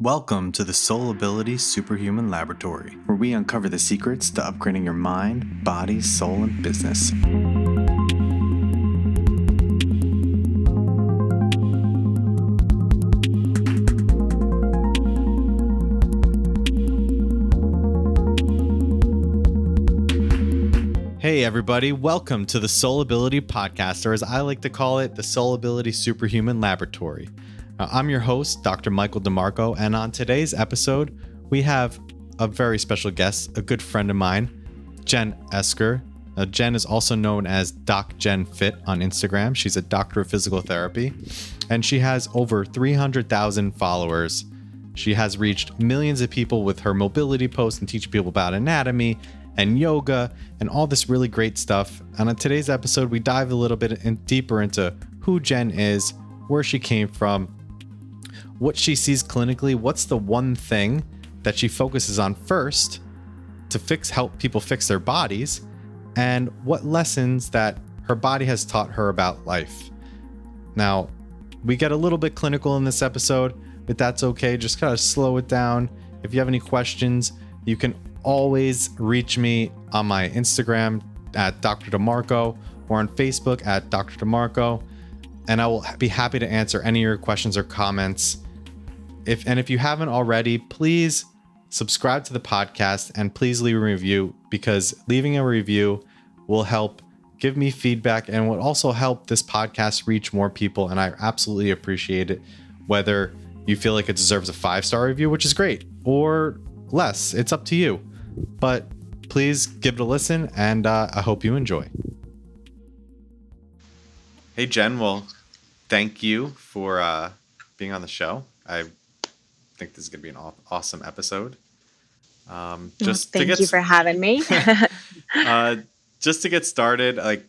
Welcome to the Soul Ability Superhuman Laboratory, where we uncover the secrets to upgrading your mind, body, soul, and business. Hey everybody, welcome to the Soul Ability Podcast, or as I like to call it, the Soul Ability Superhuman Laboratory. I'm your host, Dr. Michael DeMarco, and on today's episode, we have a very special guest, a good friend of mine, Jen Esker. Jen is also known as Doc Jen Fit on Instagram. She's a doctor of physical therapy, and she has over 300,000 followers. She has reached millions of people with her mobility posts and teaching people about anatomy and yoga and all this really great stuff. And on today's episode, we dive a little bit deeper into who Jen is, where she came from, what she sees clinically, what's the one thing that she focuses on first to help people fix their bodies, and what lessons that her body has taught her about life. Now, we get a little bit clinical in this episode, but that's okay. Just kind of slow it down. If you have any questions, you can always reach me on my Instagram at Dr. DeMarco or on Facebook at Dr. DeMarco, and I will be happy to answer any of your questions or comments. If you haven't already, please subscribe to the podcast and please leave a review, because leaving a review will help give me feedback and will also help this podcast reach more people, and I absolutely appreciate it. Whether you feel like it deserves a 5-star review, which is great, or less, it's up to you. But please give it a listen, and I hope you enjoy. Hey, Jen. Well, thank you for being on the show. I think this is going to be an awesome episode. Thank you for having me. Just to get started, like,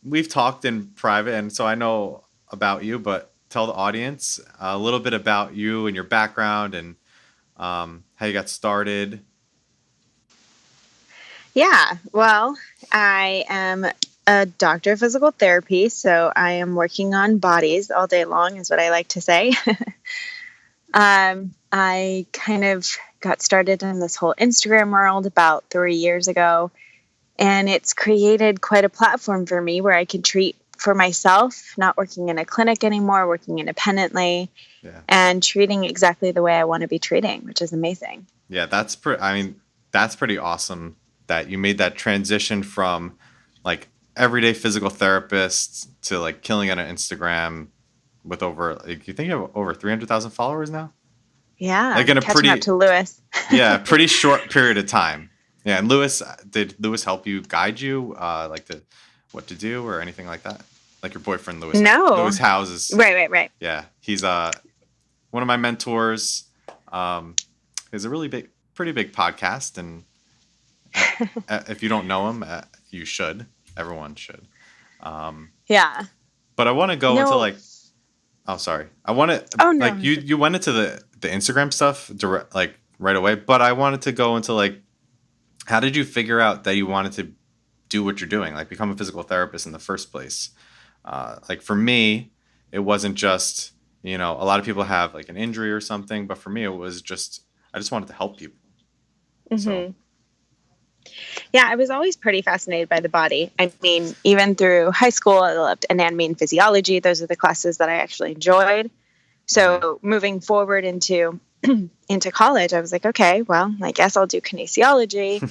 we've talked in private, and so I know about you, but tell the audience a little bit about you and your background and how you got started. Yeah, well, I am a doctor of physical therapy, so I am working on bodies all day long, is what I like to say. I kind of got started in this whole Instagram world about 3 years ago, and it's created quite a platform for me where I can treat for myself, not working in a clinic anymore, working independently, and treating exactly the way I want to be treating, which is amazing. Yeah, that's pretty awesome that you made that transition from like everyday physical therapist to like killing it on Instagram with over, like, you think you have over 300,000 followers now? Yeah, like in a catching up to Lewis. Yeah, pretty short period of time. Yeah, and did Lewis help you, guide you, what to do or anything like that? Like your boyfriend, Lewis. No. Lewis Houses. Right. Yeah, he's one of my mentors. He's a pretty big podcast, and if you don't know him, you should. Everyone should. Yeah. But I want to go into like. Oh, sorry. I want to. Oh no. Like you went into the Instagram stuff right away, but I wanted to go into like, how did you figure out that you wanted to do what you're doing, like become a physical therapist in the first place? Like for me, it wasn't just, a lot of people have like an injury or something, but for me, it was just, I just wanted to help people. Mm-hmm. So. Yeah, I was always pretty fascinated by the body. I mean, even through high school, I loved anatomy and physiology. Those are the classes that I actually enjoyed. So moving forward into college, I was like, okay, well, I guess I'll do kinesiology.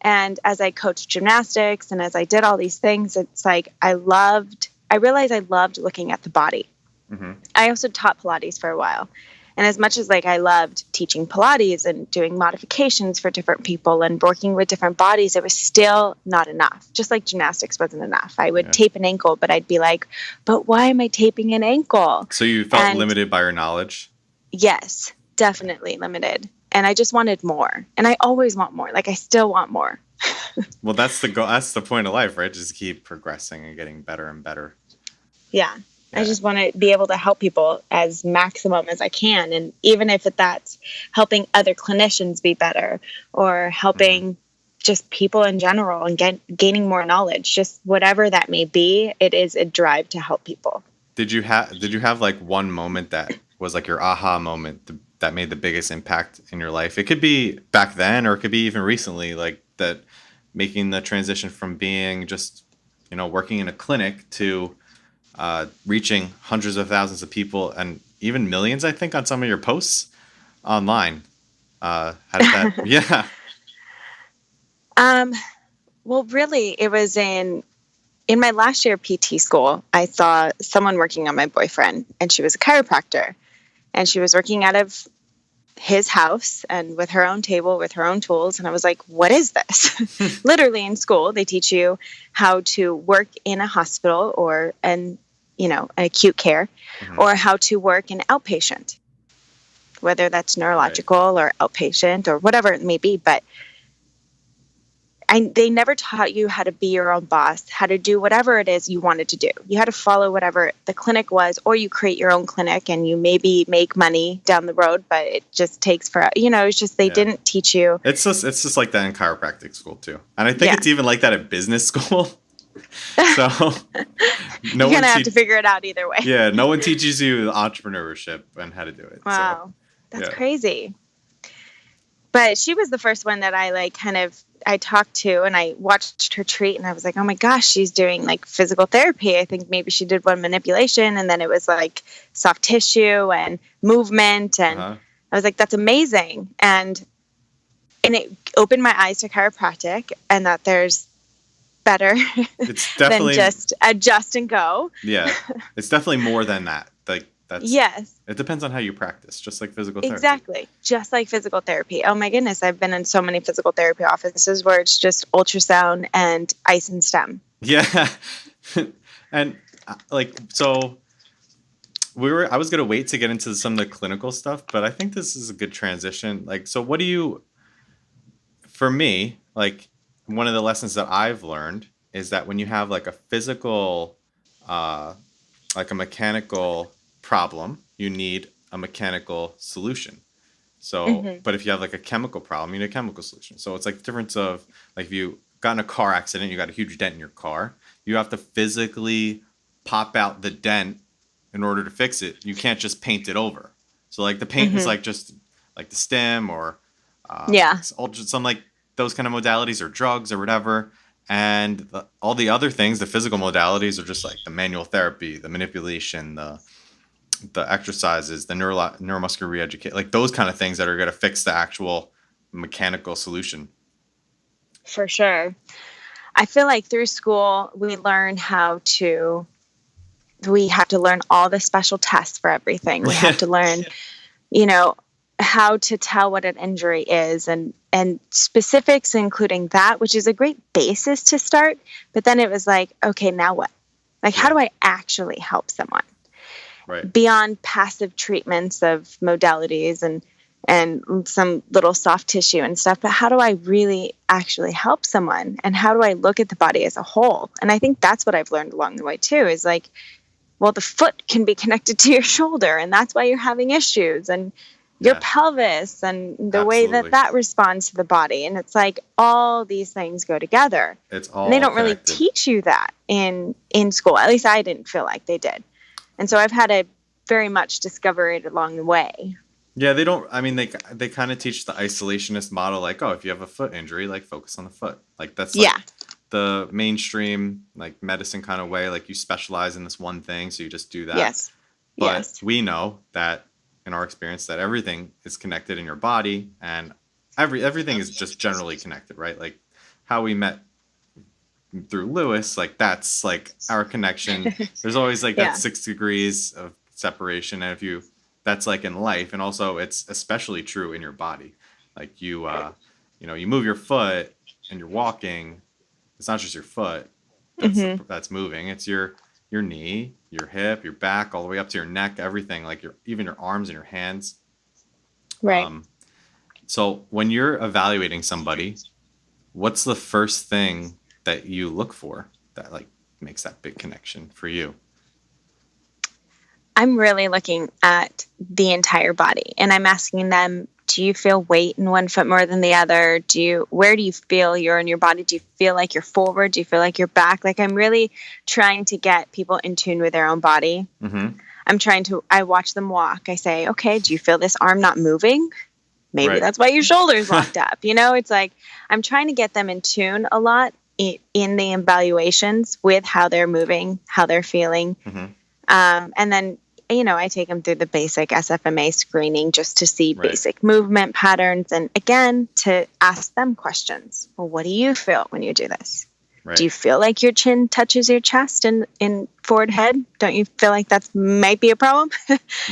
And as I coached gymnastics and as I did all these things, it's like I realized I loved looking at the body. Mm-hmm. I also taught Pilates for a while. And as much as like I loved teaching Pilates and doing modifications for different people and working with different bodies, it was still not enough. Just like gymnastics wasn't enough. I would tape an ankle, but I'd be like, but why am I taping an ankle? So you felt limited by your knowledge? Yes, definitely limited. And I just wanted more. And I always want more. Like I still want more. Well, that's the goal. That's the point of life, right? Just keep progressing and getting better and better. Yeah. I just want to be able to help people as maximum as I can. And even if that's helping other clinicians be better or helping just people in general and gaining more knowledge, just whatever that may be, it is a drive to help people. Did you have like one moment that was like your aha moment, that made the biggest impact in your life? It could be back then, or it could be even recently, like that, making the transition from being just, working in a clinic to reaching hundreds of thousands of people and even millions, I think, on some of your posts online. How did that? Yeah. Well, really, it was in my last year of PT school. I saw someone working on my boyfriend, and she was a chiropractor, and she was working out of his house and with her own table, with her own tools. And I was like, what is this? Literally in school, they teach you how to work in a hospital or an acute care, or how to work in outpatient, whether that's neurological or outpatient or whatever it may be. But they never taught you how to be your own boss, how to do whatever it is you wanted to do. You had to follow whatever the clinic was, or you create your own clinic and you maybe make money down the road, but it just takes forever. It's just they didn't teach you. It's just like that in chiropractic school too. And I think it's even like that at business school. So you're going to have to figure it out either way. Yeah, no one teaches you entrepreneurship and how to do it. Wow. So, that's crazy. But she was the first one that I talked to, and I watched her treat, and I was like, oh my gosh, she's doing like physical therapy. I think maybe she did one manipulation, and then it was like soft tissue and movement. And I was like, that's amazing. And it opened my eyes to chiropractic, and that there's better it's definitely than just adjust and go. Yeah. It's definitely more than that. Like, yes. It depends on how you practice, just like physical therapy. Exactly. Just like physical therapy. Oh my goodness. I've been in so many physical therapy offices where it's just ultrasound and ice and stem. Yeah. And so I was going to wait to get into some of the clinical stuff, but I think this is a good transition. So for me, one of the lessons that I've learned is that when you have like a physical, like a mechanical problem, you need a mechanical solution. So, but if you have like a chemical problem, you need a chemical solution. So it's like the difference of like if you got in a car accident, you got a huge dent in your car, you have to physically pop out the dent in order to fix it. You can't just paint it over. So like the paint is like just like the stem or some like those kind of modalities or drugs or whatever. And all the other things, the physical modalities are just like the manual therapy, the manipulation, the exercises, the neuromuscular re-educate, like those kind of things that are going to fix the actual mechanical solution. For sure. I feel like through school, we have to learn all the special tests for everything. We have to learn, how to tell what an injury is and specifics, including that, which is a great basis to start. But then it was like, okay, now what? Like, how do I actually help someone? Right. Beyond passive treatments of modalities and some little soft tissue and stuff, but how do I really actually help someone? And how do I look at the body as a whole? And I think that's what I've learned along the way too, is like, well, the foot can be connected to your shoulder, and that's why you're having issues, and your pelvis and the way that responds to the body. And it's like all these things go together. It's all and they don't connected. Really teach you that in school. At least I didn't feel like they did. And so I've had to very much discover it along the way. Yeah, they don't. I mean, they kind of teach the isolationist model, like, oh, if you have a foot injury, like focus on the foot. Like that's the mainstream like medicine kind of way. Like you specialize in this one thing, so you just do that. Yes. But we know that in our experience that everything is connected in your body, and everything is just generally connected, right? Like how we met through Lewis, like that's like our connection. There's always like that 6 degrees of separation, and that's like in life, and also it's especially true in your body. Like you move your foot and you're walking. It's not just your foot that's moving. It's your knee, your hip, your back, all the way up to your neck, everything, like even your arms and your hands. Right. So when you're evaluating somebody, what's the first thing that you look for that like makes that big connection for you? I'm really looking at the entire body, and I'm asking them, do you feel weight in one foot more than the other? Where do you feel you're in your body? Do you feel like you're forward? Do you feel like you're back? Like I'm really trying to get people in tune with their own body. I'm I watch them walk. I say, okay, do you feel this arm not moving? Maybe Right. that's why your shoulder's locked up. It's like I'm trying to get them in tune a lot in the evaluations with how they're moving, how they're feeling. Mm-hmm. And then, I take them through the basic SFMA screening just to see Right. basic movement patterns. And again, to ask them questions. Well, what do you feel when you do this? Right. Do you feel like your chin touches your chest in forward head? Don't you feel like that might be a problem?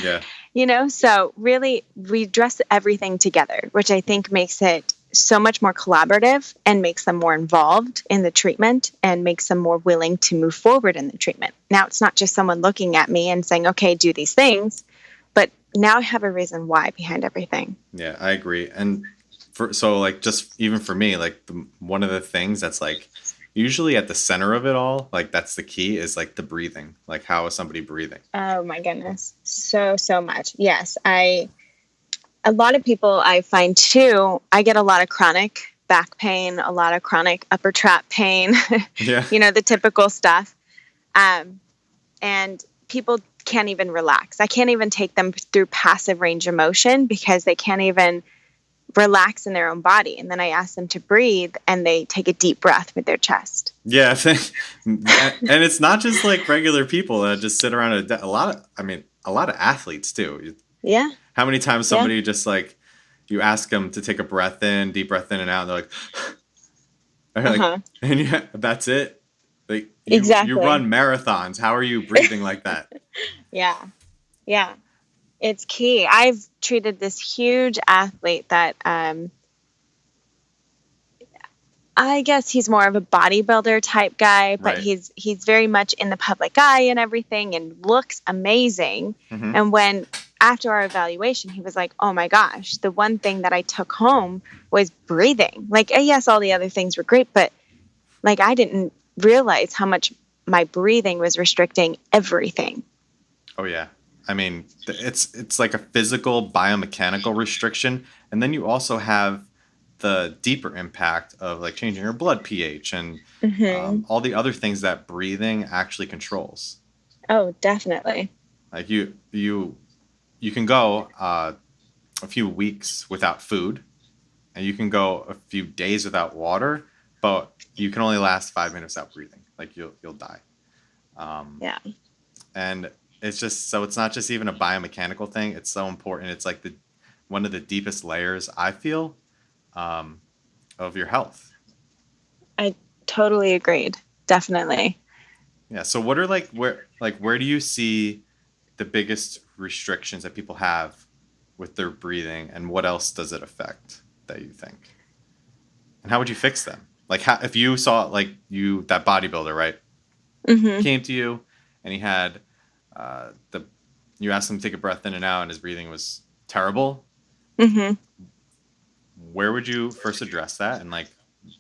Yeah. So really we address everything together, which I think makes it so much more collaborative and makes them more involved in the treatment and makes them more willing to move forward in the treatment. Now it's not just someone looking at me and saying, okay, do these things, but now I have a reason why behind everything. Yeah, I agree. And just even for me, like one of the things that's like usually at the center of it all, like that's the key is like the breathing. Like how is somebody breathing? Oh my goodness. So much. Yes. A lot of people I find too, I get a lot of chronic back pain, a lot of chronic upper trap pain, Yeah. the typical stuff. And people can't even relax. I can't even take them through passive range of motion because they can't even relax in their own body. And then I ask them to breathe and they take a deep breath with their chest. Yeah. And it's not just like regular people that just sit around a lot of athletes too. Yeah. How many times somebody just like, you ask them to take a breath in, deep breath in and out, and they're like, and that's it. Like exactly. You run marathons. How are you breathing like that? Yeah. Yeah. It's key. I've treated this huge athlete that, I guess he's more of a bodybuilder type guy, but right. he's very much in the public eye and everything and looks amazing. Mm-hmm. And after our evaluation, he was like, oh my gosh, the one thing that I took home was breathing. Like, yes, all the other things were great, but like I didn't realize how much my breathing was restricting everything. Oh yeah. I mean, it's like a physical biomechanical restriction. And then you also have the deeper impact of like changing your blood pH and all the other things that breathing actually controls. Oh, definitely. Like you can go a few weeks without food and you can go a few days without water, but you can only last 5 minutes without breathing. Like you'll die. Yeah. And it's just, so it's not just even a biomechanical thing. It's so important. It's like one of the deepest layers I feel of your health. I totally agreed. Definitely. Yeah. So what are where do you see the biggest restrictions that people have with their breathing, and what else does it affect that you think? And how would you fix them? Like if you saw that bodybuilder, right? Mm-hmm. Came to you and he had you asked him to take a breath in and out and his breathing was terrible. Mm-hmm. Where would you first address that, and like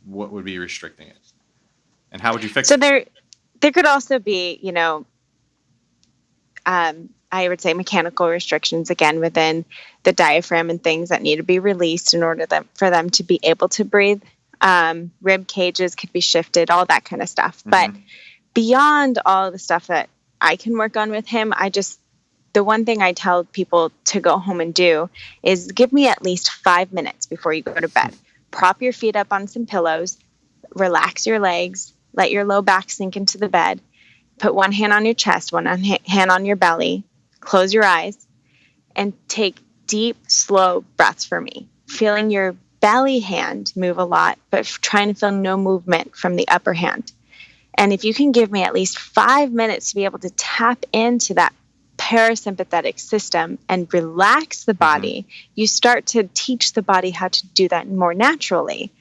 what would be restricting it, and how would you fix it? So there could also be, I would say mechanical restrictions again within the diaphragm and things that need to be released in order for them to be able to breathe. Rib cages could be shifted, all that kind of stuff. Mm-hmm. But beyond all the stuff that I can work on with him, the one thing I tell people to go home and do is give me at least 5 minutes before you go to bed. Prop your feet up on some pillows, relax your legs, let your low back sink into the bed, put one hand on your chest, one hand on your belly, close your eyes, and take deep, slow breaths for me, feeling your belly hand move a lot, but trying to feel no movement from the upper hand. And if you can give me at least 5 minutes to be able to tap into that parasympathetic system and relax the body, you start to teach the body how to do that more naturally.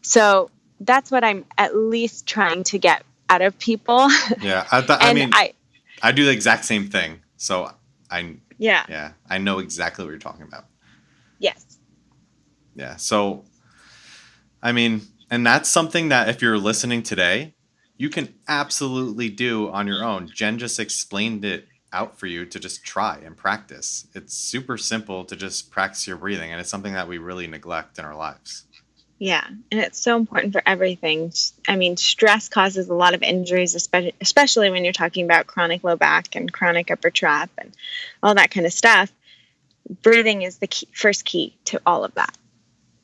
So that's what I'm at least trying to get out of people. Yeah. I do the exact same thing. So I know exactly what you're talking about. Yes. Yeah. So, and that's something that if you're listening today, you can absolutely do on your own. Jen just explained it out for you to just try and practice. It's super simple to just practice your breathing, and it's something that we really neglect in our lives. Yeah. And it's so important for everything. I mean, stress causes a lot of injuries, especially when you're talking about chronic low back and chronic upper trap and all that kind of stuff. Breathing is the first key to all of that.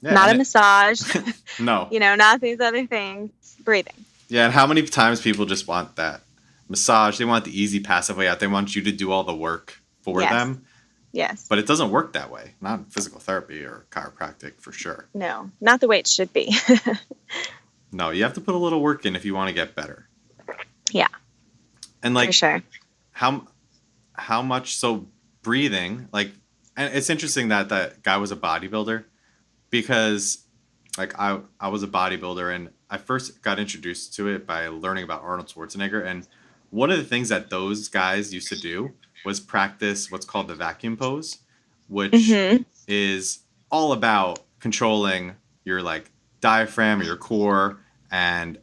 Yeah, Not and a massage, no. not these other things. Breathing. Yeah, and how many times people just want that massage? They want the easy passive way out. They want you to do all the work for Yes. them. Yes. But it doesn't work that way. Not in physical therapy or chiropractic for sure. No, not the way it should be. No, you have to put a little work in if you want to get better. Yeah. And like for sure. How much so breathing, like, and it's interesting that that guy was a bodybuilder because like I was a bodybuilder and I first got introduced to it by learning about Arnold Schwarzenegger, and one of the things that those guys used to do was practice what's called the vacuum pose, which is all about controlling your like diaphragm or your core and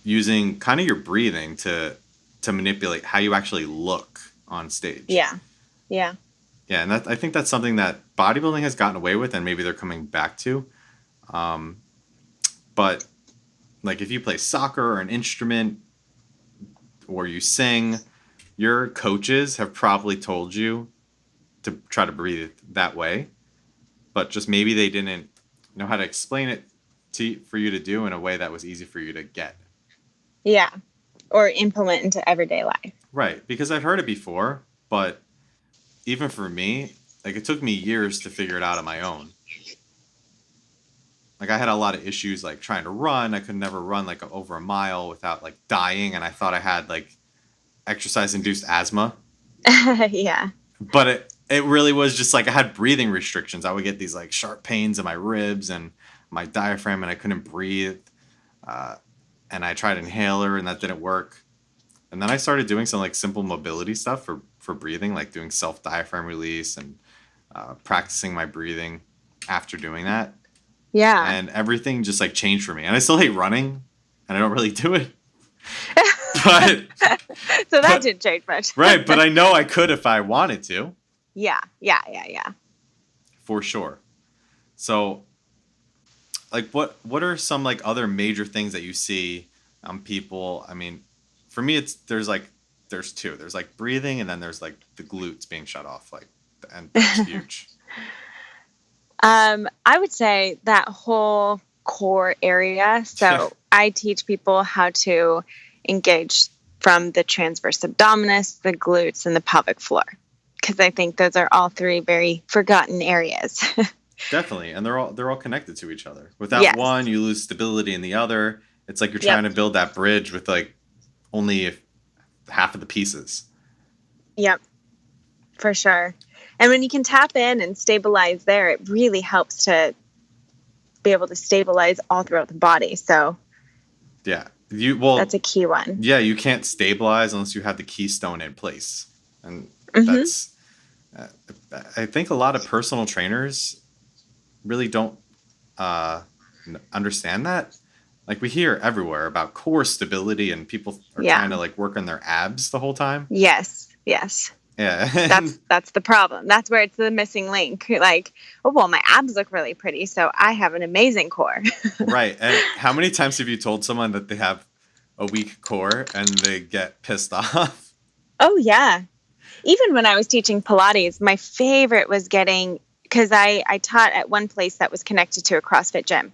using kind of your breathing to manipulate how you actually look on stage. Yeah. Yeah. Yeah, and I think that's something that bodybuilding has gotten away with, and maybe they're coming back to. But like if you play soccer or an instrument, or you sing, your coaches have probably told you to try to breathe that way, but just maybe they didn't know how to explain it for you to do in a way that was easy for you to get. Yeah. Or implement into everyday life. Right, because I've heard it before, but even for me, like it took me years to figure it out on my own. Like I had a lot of issues like trying to run. I could never run like over a mile without like dying, and I thought I had like exercise induced asthma. Yeah. But it really was just like I had breathing restrictions. I would get these like sharp pains in my ribs and my diaphragm, and I couldn't breathe. And I tried inhaler, and that didn't work. And then I started doing some like simple mobility stuff for breathing, like doing self diaphragm release and practicing my breathing after doing that. Yeah. And everything just like changed for me. And I still hate running, and I don't really do it. But so that didn't change much. Right, but I know I could if I wanted to. Yeah. For sure. So like what are some like other major things that you see people? I mean, for me there's two. There's like breathing, and then there's like the glutes being shut off, like, and that's huge. I would say that whole core area. So I teach people how to engage from the transverse abdominis, the glutes, and the pelvic floor, because I think those are all three very forgotten areas. Definitely, and they're all connected to each other. Without one, you lose stability in the other. It's like you're trying to build that bridge with like only half of the pieces. Yep, for sure. And when you can tap in and stabilize there, it really helps to be able to stabilize all throughout the body. So yeah, that's a key one. Yeah, you can't stabilize unless you have the keystone in place, and that's. I think a lot of personal trainers really don't understand that. Like we hear everywhere about core stability, and people are trying to like work on their abs the whole time. Yes. Yeah. That's the problem. That's where it's the missing link. Like, oh, well, my abs look really pretty, so I have an amazing core. Right. And how many times have you told someone that they have a weak core and they get pissed off? Oh, yeah. Even when I was teaching Pilates, my favorite was because I taught at one place that was connected to a CrossFit gym.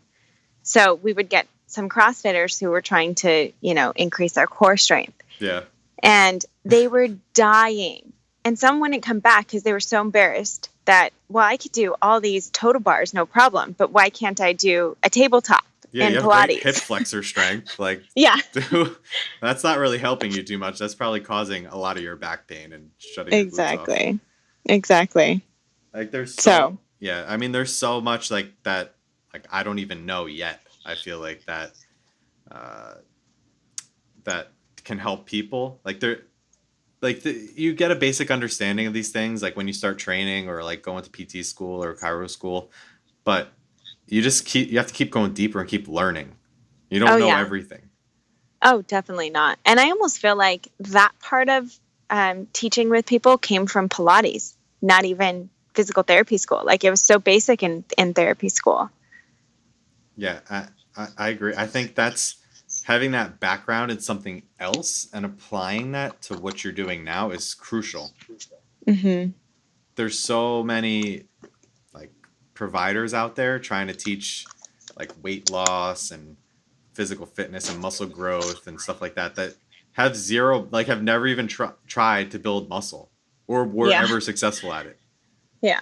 So we would get some CrossFitters who were trying to, increase their core strength. Yeah. And they were dying. And some wouldn't come back because they were so embarrassed that, well, I could do all these total bars, no problem. But why can't I do a tabletop in you have Pilates? Great hip flexor strength. Like, dude, that's not really helping you too much. That's probably causing a lot of your back pain and shutting your glutes off. Exactly. Like there's yeah. I mean, there's so much like that. Like I don't even know yet. I feel like that that can help people. Like you get a basic understanding of these things like when you start training or like going to PT school or chiro school, but you have to keep going deeper and keep learning. You don't know everything. Oh, definitely not. And I almost feel like that part of teaching with people came from Pilates, not even physical therapy school. Like it was so basic in therapy school. Yeah, I agree. I think that's having that background in something else and applying that to what you're doing now is crucial. Hmm. There's so many like providers out there trying to teach like weight loss and physical fitness and muscle growth and stuff like that that have zero like have never even tried to build muscle or were Yeah. ever successful at it. Yeah.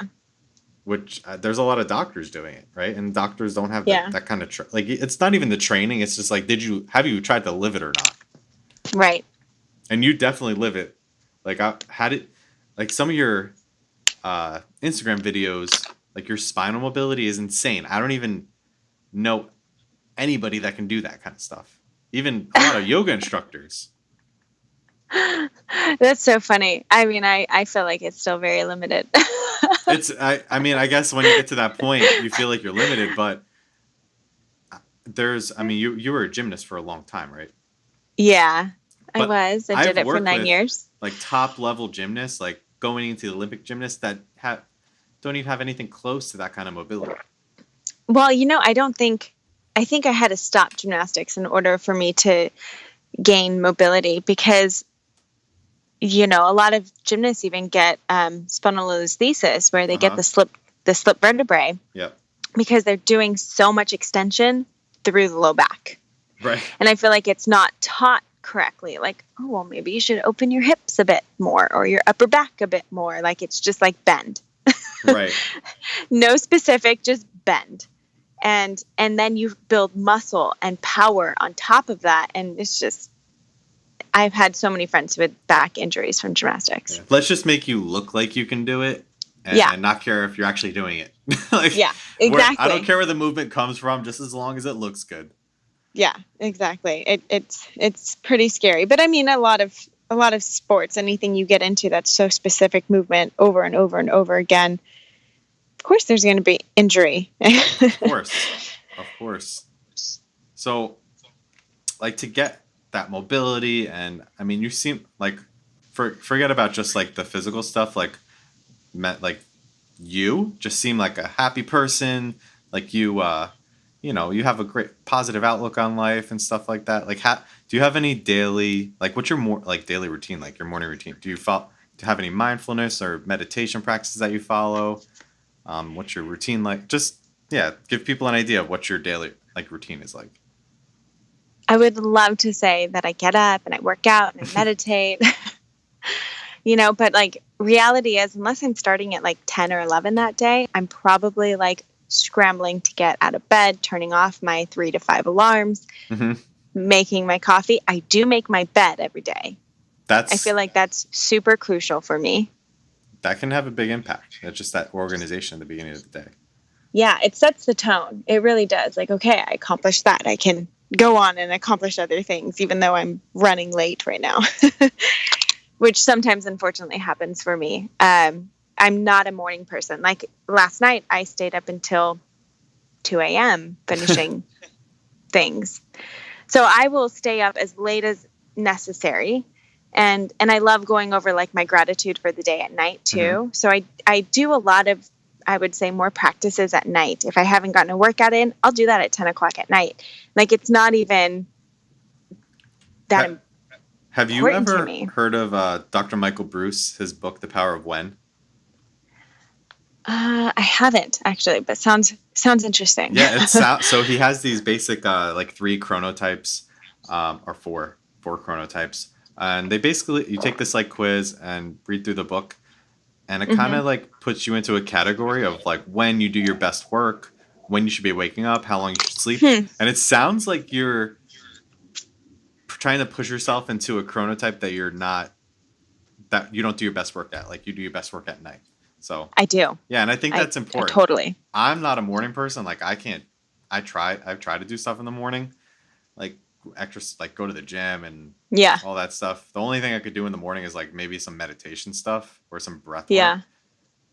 Which there's a lot of doctors doing it, right? And doctors don't have Yeah. that kind of like it's not even the training. It's just like, have you tried to live it or not? Right. And you definitely live it. Like I had it, like some of your Instagram videos, like your spinal mobility is insane. I don't even know anybody that can do that kind of stuff. Even a lot of yoga instructors. That's so funny. I mean, I feel like it's still very limited. I mean, I guess when you get to that point, you feel like you're limited, but I mean, you were a gymnast for a long time, right? Yeah, I But was. I did I've it for worked 9 with years. like top level gymnasts, like going into the Olympic gymnasts that don't even have anything close to that kind of mobility. Well, I think I had to stop gymnastics in order for me to gain mobility because, a lot of gymnasts even get spondylolisthesis where they get Uh-huh. the slip vertebrae Yep. because they're doing so much extension through the low back. Right. And I feel like it's not taught correctly. Like, oh, well, maybe you should open your hips a bit more or your upper back a bit more. Like, it's just like bend. Right. No specific, just bend. And then you build muscle and power on top of that. And it's just, I've had so many friends with back injuries from gymnastics. Yeah. Let's just make you look like you can do it and Yeah. not care if you're actually doing it. Like, Yeah, exactly. I don't care where the movement comes from, just as long as it looks good. Yeah, exactly. It's pretty scary. But I mean, a lot of sports, anything you get into that's so specific movement over and over and over again, of course there's going to be injury. Of course. Of course. So, like to get that mobility and I mean, you seem like forget about just like the physical stuff like you just seem like a happy person, like you have a great positive outlook on life and stuff like that. Like do you have any daily like what's your more like daily routine, like your morning routine? Do you have any mindfulness or meditation practices that you follow? What's your routine like? Just yeah, give people an idea of what your daily like routine is like. I would love to say that I get up and I work out and I meditate, but like reality is, unless I'm starting at like 10 or 11 that day, I'm probably like scrambling to get out of bed, turning off my 3 to 5 alarms, Mm-hmm. making my coffee. I do make my bed every day. I That's feel like that's super crucial for me. that can have a big impact. It's just that organization at the beginning of the day. Yeah, it sets the tone. It really does. Like, okay, I accomplished that. I can go on and accomplish other things, even though I'm running late right now, which sometimes unfortunately happens for me. I'm not a morning person. Like last night, I stayed up until 2 a.m. finishing things. So I will stay up as late as necessary. And I love going over like my gratitude for the day at night too. Mm-hmm. So I do a lot of, I would say, more practices at night. If I haven't gotten a workout in, I'll do that at 10 o'clock at night. Like it's not even that Have you important to ever me. heard of Dr. Michael Bruce, his book, The Power of When? I haven't actually, but sounds interesting. Yeah, so he has these basic like 3 chronotypes, or four chronotypes, and they basically you take this like quiz and read through the book, and it kind of like puts you into a category of like when you do your best work, when you should be waking up, how long you should sleep, and it sounds like you're trying to push yourself into a chronotype that you don't do your best work at, like you do your best work at night. So I do. yeah, and I think that's important. Totally. I'm not a morning person. Like I can't. I've tried to do stuff in the morning, like like go to the gym and Yeah. all that stuff. The only thing I could do in the morning is like maybe some meditation stuff or some breath work. Yeah.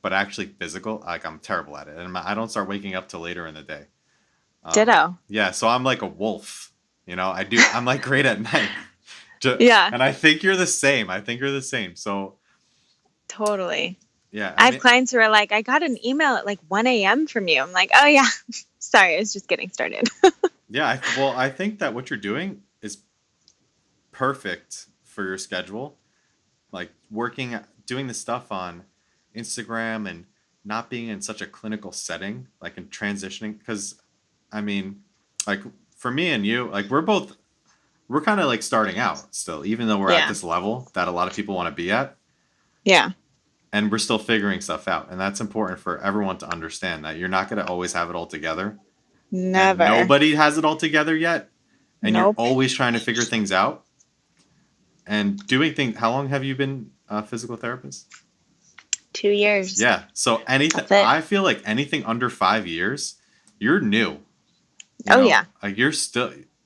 But actually physical, like I'm terrible at it, and I don't start waking up till later in the day. Ditto. Yeah, so I'm like a wolf. I'm like great at night. Yeah. And I think you're the same. So Totally. Yeah, I I have mean, clients who are like, I got an email at like 1 a.m. from you. I'm like, oh, yeah. Sorry, I was just getting started. yeah. Well, I think that what you're doing is perfect for your schedule. Like doing the stuff on Instagram and not being in such a clinical setting, like in transitioning. Because, I mean, like for me and you, like we're kind of like starting out still, even though we're at Yeah. this level that a lot of people want to be at, Yeah. and we're still figuring stuff out. And that's important for everyone to understand that you're not going to always have it all together, and Never. nobody has it all together yet, and you're Nope. always trying to figure things out and doing things. How long have you been a physical therapist? 2 years. Yeah. So anything, That's it. I feel like anything under 5 years, you're new. Oh, yeah. Like you're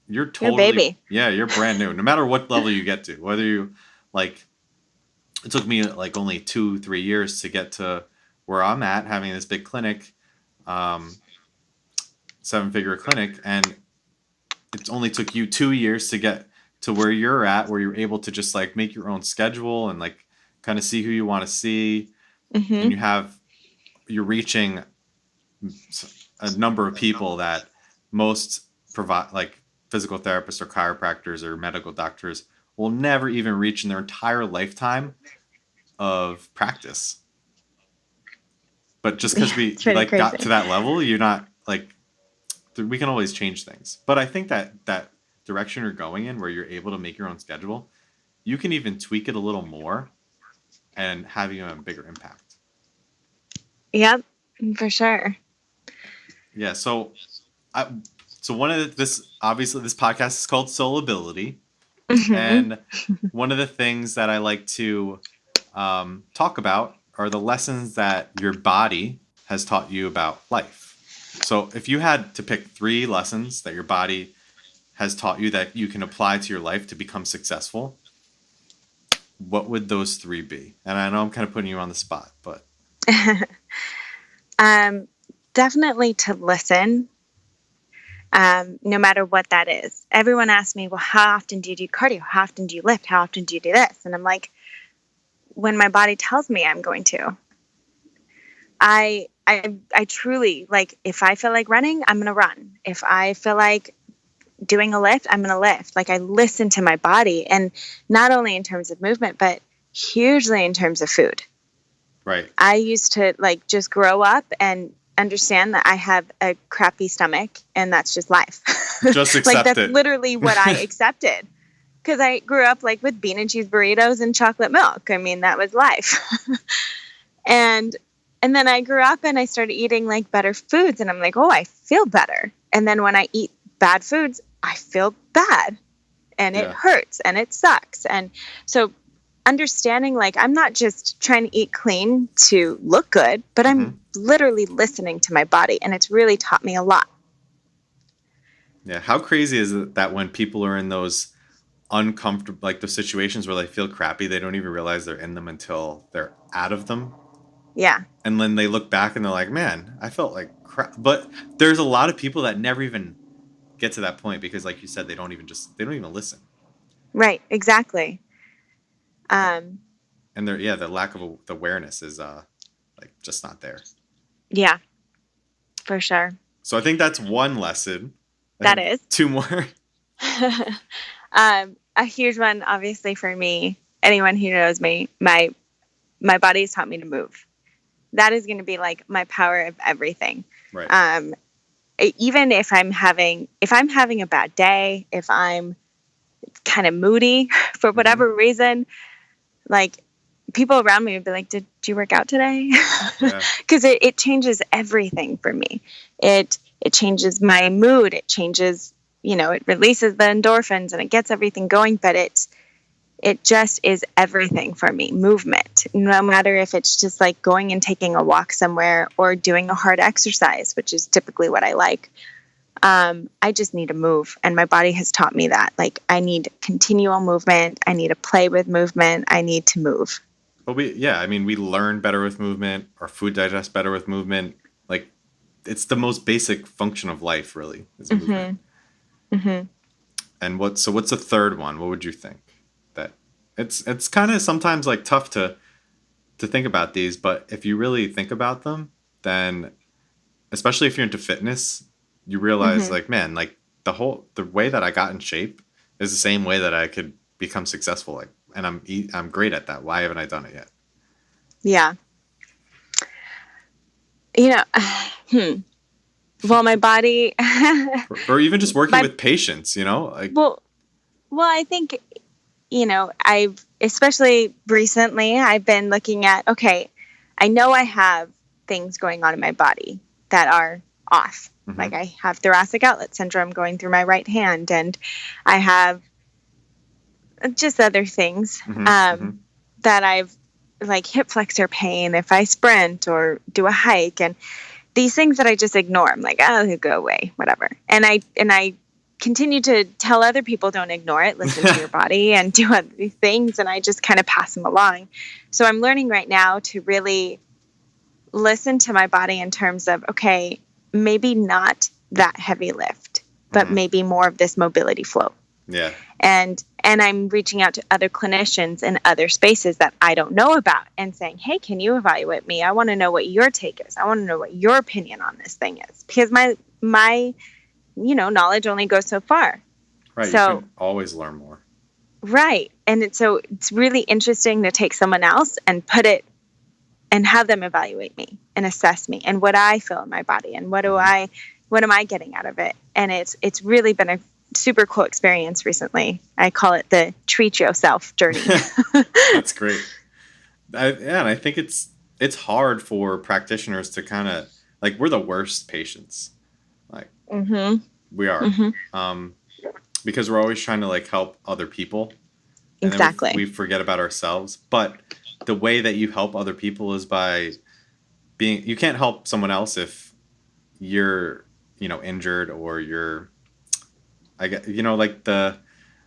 You're a totally, baby. yeah, you're brand new. No matter what level you get to, whether you like, it took me like only 2, 3 years to get to where I'm at, having this big clinic, um, 7-figure clinic, and it only took you 2 years to get to where you're at, where you're able to just like make your own schedule and like kind of see who you want to see, and Hmm. you're reaching a number of people that most provide like physical therapists or chiropractors or medical doctors will never even reach in their entire lifetime of practice. But just because Yeah, we it's pretty like got crazy. to that level, you're not like we can always change things. But I think that direction you're going in, where you're able to make your own schedule, you can even tweak it a little more and have even a bigger impact. Yep, for sure. Yeah. I, so this obviously this podcast is called Soulability, Hmm. and one of the things that I like to talk about are the lessons that your body has taught you about life. So if you had to pick 3 lessons that your body has taught you that you can apply to your life to become successful, what would those 3 be? And I know I'm kind of putting you on the spot, but um, Definitely to listen, no matter what that is. Everyone asks me, well, how often do you do cardio? How often do you lift? How often do you do this? And I'm like, when my body tells me I'm going to. I truly, like, if I feel like running, I'm going to run. If I feel like doing a lift, I'm going to lift. Like, I listen to my body, and not only in terms of movement, but hugely in terms of food. right, I used to like just grow up and understand that I have a crappy stomach and that's just life. just Like, accept that's it. literally what I accepted. Because I grew up like with bean and cheese burritos and chocolate milk. I mean, that was life. and and then I grew up and I started eating like better foods, and I'm like, oh, I feel better. And then when I eat bad foods, I feel bad, and it Yeah. hurts and it sucks. And so understanding, like, I'm not just trying to eat clean to look good, but Hmm. I'm literally listening to my body, and it's really taught me a lot. Yeah. How crazy is it that when people are in those uncomfortable, like those situations where they feel crappy, they don't even realize they're in them until they're out of them. Yeah. And then they look back and they're like, man, I felt like crap. But there's a lot of people that never even get to that point because, like you said, they don't even listen. Right, exactly. um And the lack of the awareness is like just not there. yeah, for sure. So I think that's one lesson. I That have is. 2 more. A huge one, obviously, for me, anyone who knows me, my body's taught me to move. That is going to be like my power of everything. Right. Even if I'm having a bad day, if I'm kind of moody for Hmm. whatever reason, like, people around me would be like, did you work out today? Yeah. Because it changes everything for me. It changes my mood. It changes, it releases the endorphins and it gets everything going. But it just is everything for me. Movement, no matter if it's just like going and taking a walk somewhere or doing a hard exercise, which is typically what I like. I just need to move. And my body has taught me that. Like, I need continual movement. I need to play with movement. I need to move. But I mean, we learn better with movement. Our food digests better with movement. Like, it's the most basic function of life, really, is movement. Mm-hmm. Mm-hmm. And what's the third one? What would you think? That it's kind of sometimes like tough to to think about these, but if you really think about them, then especially if you're into fitness, you realize Hmm. like, man, like the way that I got in shape is the same way that I could become successful. Like, and I'm great at that. Why haven't I done it yet? Yeah. You know, hmm. Well, my body, Or even just working my, with patients, like, well, well, I think, I've, especially recently, I've been looking at, okay, I know I have things going on in my body that are off. Like mm-hmm, I have thoracic outlet syndrome going through my right hand, and I have just other things mm-hmm, mm-hmm. that I've, like hip flexor pain if I sprint or do a hike, and these things that I just ignore. I'm like, oh, it'll go away, whatever. And I continue to tell other people, don't ignore it, listen to your body and do other things. And I just kind of pass them along. So I'm learning right now to really listen to my body in terms of, okay, maybe not that heavy lift, but Mm-hmm. maybe more of this mobility flow. Yeah. And I'm reaching out to other clinicians in other spaces that I don't know about and saying, hey, can you evaluate me? I want to know what your take is. I want to know what your opinion on this thing is, because my knowledge only goes so far. Right. You So can always learn more. right. And it's really interesting to take someone else and put it and have them evaluate me and assess me and what I feel in my body and Mm-hmm. what am I getting out of it. And it's really been a super cool experience recently. I call it the treat yourself journey. That's great. Yeah, and I think it's hard for practitioners to kind of like we're the worst patients. Like Mhm. we are. Mhm. Um, because we're always trying to like help other people, and then we Exactly. forget about ourselves. But the way that you help other people is by being. You can't help someone else if you're injured or you're. I get like the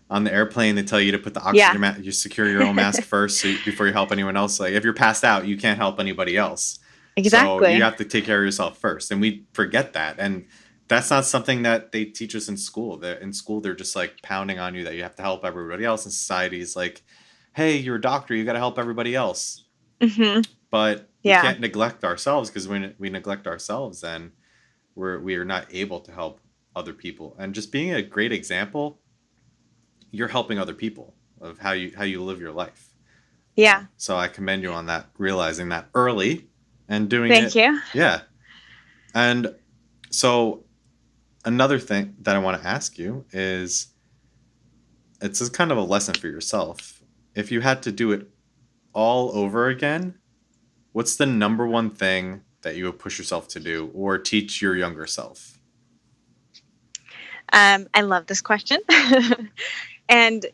on the airplane they tell you to put the Yeah. oxygen mask. You secure your own mask first before you help anyone else. Like if you're passed out, you can't help anybody else. So you Exactly. have to take care of yourself first, and we forget that. And that's not something that they teach us in school. In school, they're just like pounding on you that you have to help everybody else. And society is like, "Hey, you're a doctor. You got to help everybody else." Mhm. But we Yeah. can't neglect ourselves because when we neglect ourselves, then we are not able to help other people. And just being a great example, you're helping other people of how you live your life. Yeah. So I commend you on that, realizing that early and doing Thank it. you. Yeah. And so another thing that I want to ask you is it's just kind of a lesson for yourself. If you had to do it all over again, what's the number one thing that you would push yourself to do or teach your younger self? I love this question. And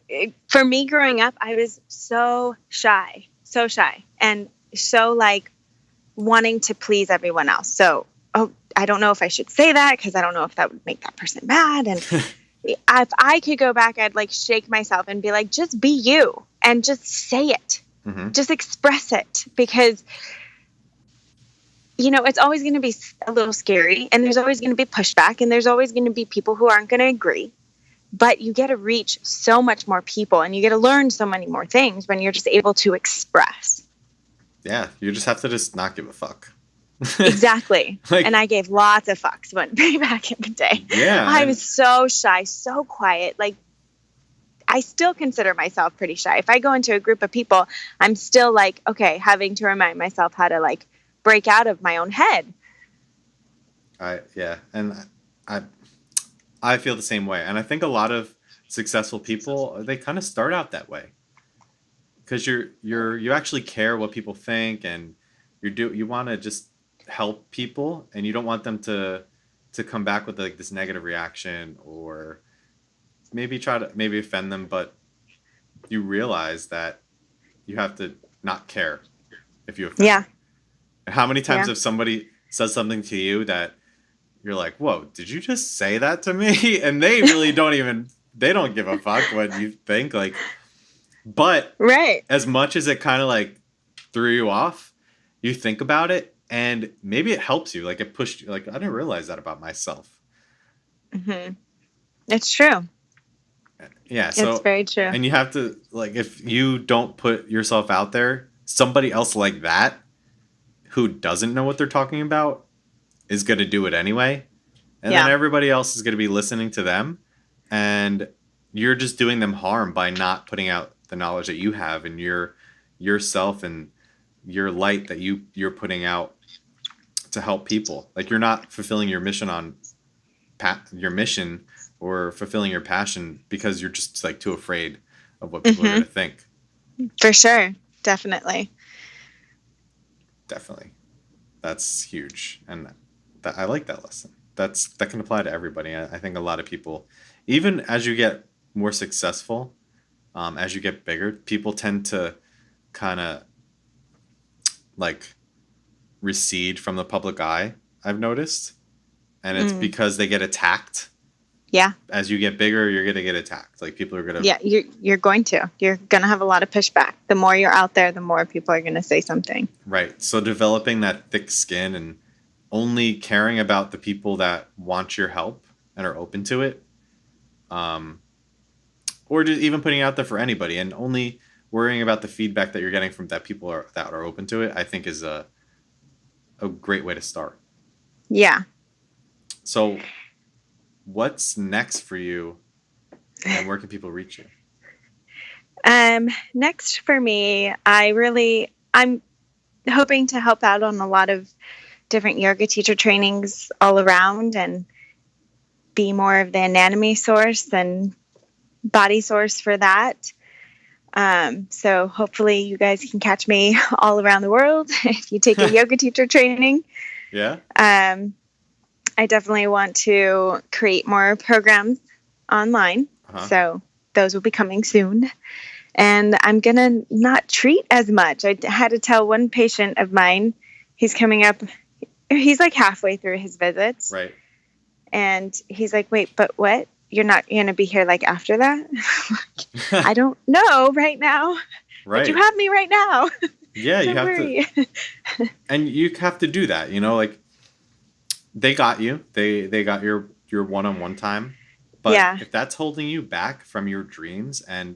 for me growing up, I was so shy, and so like wanting to please everyone else. So, oh, I don't know if I should say that because I don't know if that would make that person mad. And if I could go back, I'd like shake myself and be like, just be you and just say it, Mm-hmm. just express it, because it's always going to be a little scary, and there's always going to be pushback, and there's always going to be people who aren't going to agree. But you get to reach so much more people, and you get to learn so many more things when you're just able to express. Yeah, you just have to just not give a fuck. Exactly. And Like, I gave lots of fucks when back in the day. yeah, I and was so shy, so quiet. Like, I still consider myself pretty shy. If I go into a group of people, I'm still like, okay, having to remind myself how to like break out of my own head. and I I feel the same way, and I think a lot of successful people they kind of start out that way because you actually care what people think, and you want to just help people, and you don't want them to come back with like this negative reaction or maybe try to maybe offend them, but you realize that you have to not care if you offend Yeah. them. How many times Yeah. have somebody says something to you that you're like, whoa, did you just say that to me? And they really they don't give a fuck what you think. Like, but Right. as much as it kind of like threw you off, you think about it and maybe it helps you. Like, it pushed you. Like, I didn't realize that about myself. Hmm. It's true. Yeah. It's So, very true. and you have to, like, if you don't put yourself out there, somebody else like that who doesn't know what they're talking about is going to do it anyway. And then everybody else is going to be listening to them. And you're just doing them harm by not putting out the knowledge that you have and yourself and your light that you're putting out to help people. Like, you're not fulfilling your mission or fulfilling your passion because you're just like too afraid of what people are going to think. For sure. Definitely. That's huge. And I like that lesson. That can apply to everybody. I think a lot of people, even as you get more successful, as you get bigger, people tend to kind of like recede from the public eye, I've noticed. And it's because they get attacked. Yeah. As you get bigger, you're going to get attacked. Like, people are going to... Yeah, you're going to. You're going to have a lot of pushback. The more you're out there, the more people are going to say something. Right. So developing that thick skin and only caring about the people that want your help and are open to it, or just even putting it out there for anybody and only worrying about the feedback that you're getting from that people that are open to it, I think is a great way to start. Yeah. So what's next for you, and where can people reach you? Next for me, I'm hoping to help out on a lot of different yoga teacher trainings all around and be more of the anatomy source and body source for that. So hopefully you guys can catch me all around the world if you take a yoga teacher training. Yeah. I definitely want to create more programs online. So those will be coming soon. And I'm going to not treat as much. I had to tell one patient of mine, he's like halfway through his visits. Right. And he's like, wait, but what? You're not going to be here like after that? I don't know right now. Right. But you have me right now. Yeah, you have worry. to. And you have to do that, like they got you. They got your one-on-one time. But if that's holding you back from your dreams and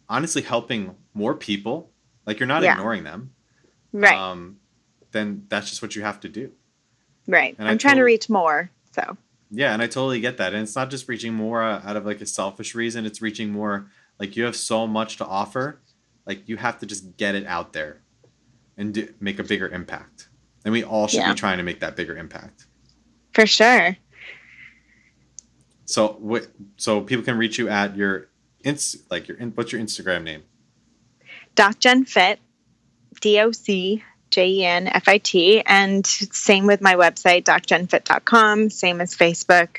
honestly helping more people, like, you're not ignoring them. Right. Then that's just what you have to do. Right. And I'm trying to reach more. So. Yeah, and I totally get that. And it's not just reaching more out of like a selfish reason. It's reaching more, like, you have so much to offer. Like, you have to just get it out there and make a bigger impact. And we all should be trying to make that bigger impact. For sure. So people can reach you at your what's your Instagram name? DocGenFit, DocGenFit, and same with my website, docgenfit.com, same as Facebook,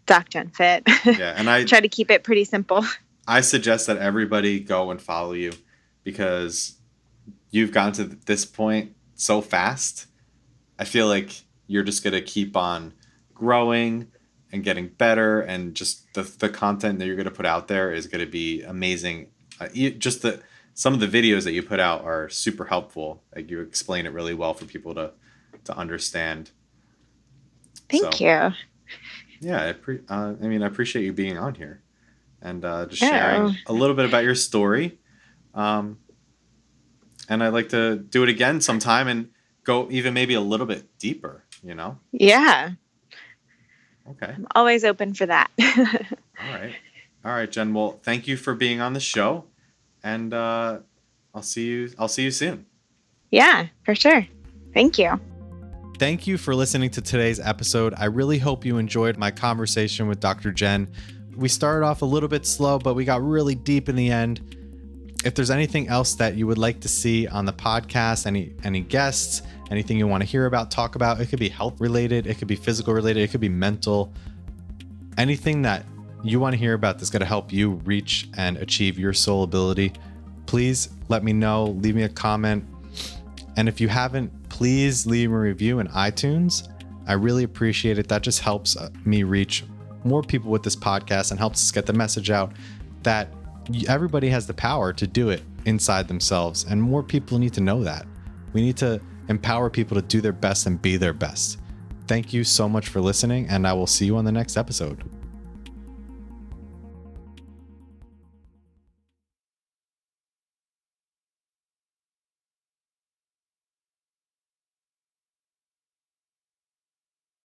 DocGenFit. Yeah, and I try to keep it pretty simple. I suggest that everybody go and follow you because you've gotten to this point so fast. I feel like you're just going to keep on growing and getting better, and just the content that you're going to put out there is going to be amazing. Some of the videos that you put out are super helpful. Like, you explain it really well for people to understand. Thank you. Yeah, I appreciate you being on here and just sharing a little bit about your story. And I'd like to do it again sometime and go even maybe a little bit deeper, Yeah. Okay. I'm always open for that. All right, Jen. Well, thank you for being on the show. And I'll see you soon. Yeah, for sure. Thank you. Thank you for listening to today's episode. I really hope you enjoyed my conversation with Dr. Jen. We started off a little bit slow, but we got really deep in the end. If there's anything else that you would like to see on the podcast, any guests, anything you want to hear about, talk about, it could be health related, it could be physical related, it could be mental, anything that you want to hear about that's going to help you reach and achieve your soul ability, please let me know. Leave me a comment. And if you haven't, please leave a review in iTunes. I really appreciate it. That just helps me reach more people with this podcast and helps us get the message out that everybody has the power to do it inside themselves. And more people need to know that. We need to empower people to do their best and be their best. Thank you so much for listening, and I will see you on the next episode.